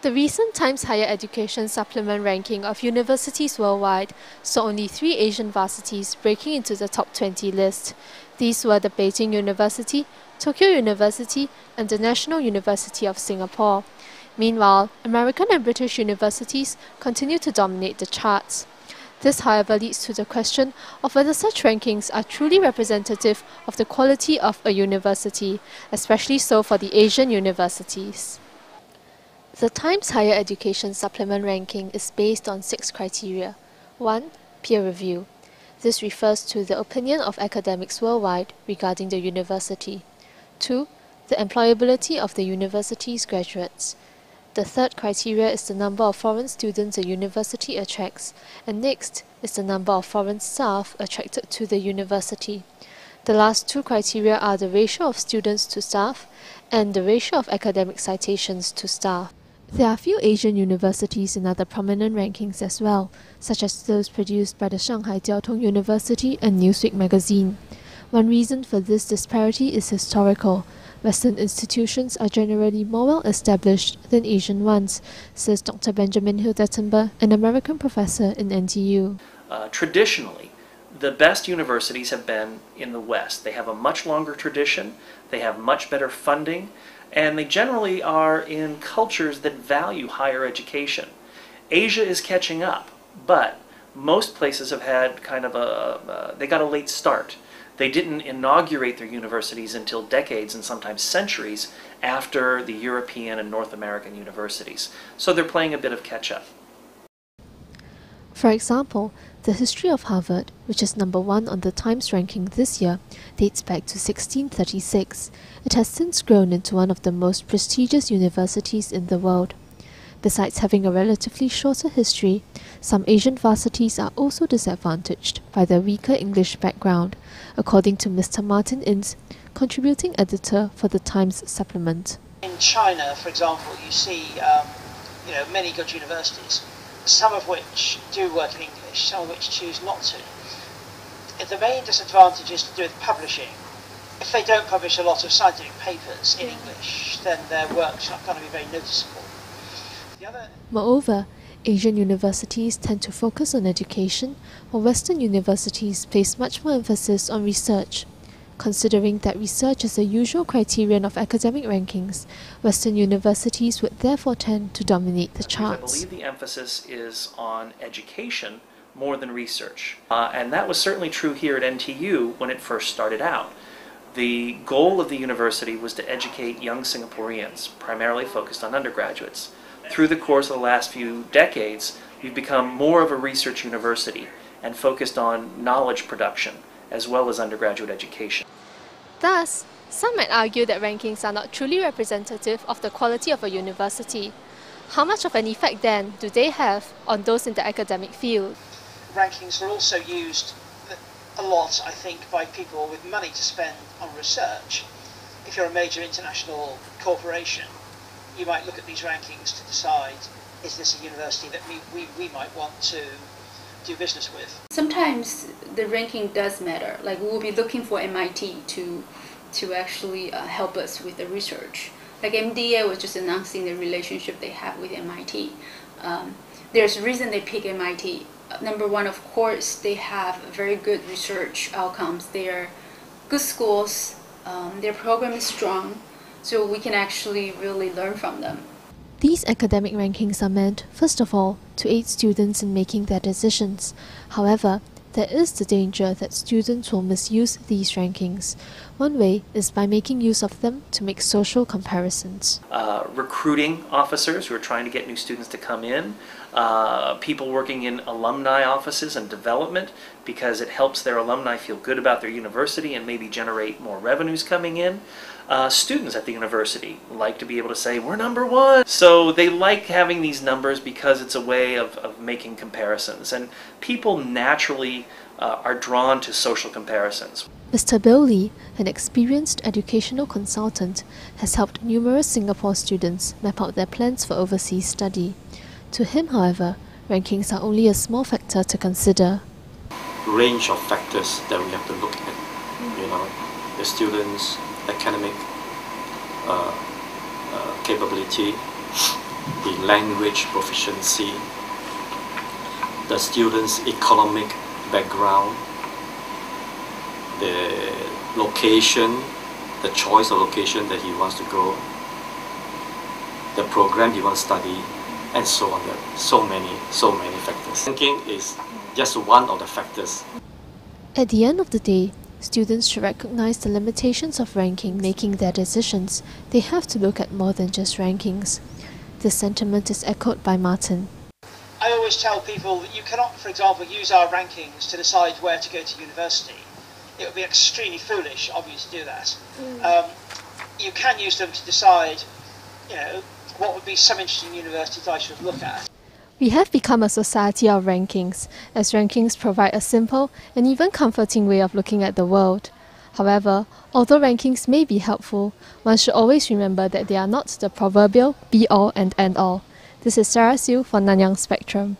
The recent Times Higher Education Supplement ranking of universities worldwide saw only 3 Asian varsities breaking into the top 20 list. These were the Beijing University, Tokyo University, and the National University of Singapore. Meanwhile, American and British universities continue to dominate the charts. This, however, leads to the question of whether such rankings are truly representative of the quality of a university, especially so for the Asian universities. The Times Higher Education Supplement ranking is based on 6 criteria. 1. Peer review. This refers to the opinion of academics worldwide regarding the university. 2. The employability of the university's graduates. The third criteria is the number of foreign students a university attracts, and next is the number of foreign staff attracted to the university. The last 2 criteria are the ratio of students to staff and the ratio of academic citations to staff. There are few Asian universities in other prominent rankings as well, such as those produced by the Shanghai Jiao Tong University and Newsweek magazine. One reason for this disparity is historical. Western institutions are generally more well established than Asian ones, says Dr. Benjamin Hildetenber, an American professor in NTU. Traditionally, the best universities have been in the West. They have a much longer tradition, they have much better funding, and they generally are in cultures that value higher education. Asia is catching up, but most places have had kind of they got a late start. They didn't inaugurate their universities until decades and sometimes centuries after the European and North American universities. So they're playing a bit of catch-up. For example, the history of Harvard, which is number 1 on the Times ranking this year, dates back to 1636. It has since grown into one of the most prestigious universities in the world. Besides having a relatively shorter history, some Asian varsities are also disadvantaged by their weaker English background, according to Mr. Martin Ince, contributing editor for the Times supplement. In China, for example, you see many good universities, some of which do work in English, some of which choose not to. The main disadvantage is to do with publishing. If they don't publish a lot of scientific papers in English, then their work's not going to be very noticeable. Moreover, Asian universities tend to focus on education, while Western universities place much more emphasis on research. Considering that research is a usual criterion of academic rankings, Western universities would therefore tend to dominate the charts. I believe the emphasis is on education more than research. And that was certainly true here at NTU when it first started out. The goal of the university was to educate young Singaporeans, primarily focused on undergraduates. Through the course of the last few decades, we've become more of a research university and focused on knowledge production as well as undergraduate education. Thus, some might argue that rankings are not truly representative of the quality of a university. How much of an effect then do they have on those in the academic field? Rankings are also used a lot, I think, by people with money to spend on research. If you're a major international corporation, you might look at these rankings to decide, is this a university that we might want to do business with? Sometimes the ranking does matter. Like we'll be looking for MIT to actually help us with the research. Like MDA was just announcing the relationship they have with MIT. There's a reason they pick MIT. Number one, of course, they have very good research outcomes. They're good schools. Their program is strong. So we can actually really learn from them. These academic rankings are meant, first of all, to aid students in making their decisions. However, there is the danger that students will misuse these rankings. One way is by making use of them to make social comparisons. Recruiting officers who are trying to get new students to come in, people working in alumni offices and development because it helps their alumni feel good about their university and maybe generate more revenues coming in. Students at the university like to be able to say, we're #1. So they like having these numbers because it's a way of making comparisons. And people naturally are drawn to social comparisons. Mr. Bill Lee, an experienced educational consultant, has helped numerous Singapore students map out their plans for overseas study. To him, however, rankings are only a small factor to consider. Range of factors that we have to look at, the students' academic capability, the language proficiency, the student's economic background, the location, the choice of location that he wants to go, the program he wants to study, and so on. There are so many factors. Ranking is just one of the factors. At the end of the day, students should recognize the limitations of ranking. Making their decisions, they have to look at more than just rankings. This sentiment is echoed by Martin. I always tell people that you cannot, for example, use our rankings to decide where to go to university. It would be extremely foolish of you to do that. You can use them to decide, what would be some interesting universities I should look at. We have become a society of rankings, as rankings provide a simple and even comforting way of looking at the world. However, although rankings may be helpful, one should always remember that they are not the proverbial be-all and end-all. This is Sarah Siu for Nanyang Spectrum.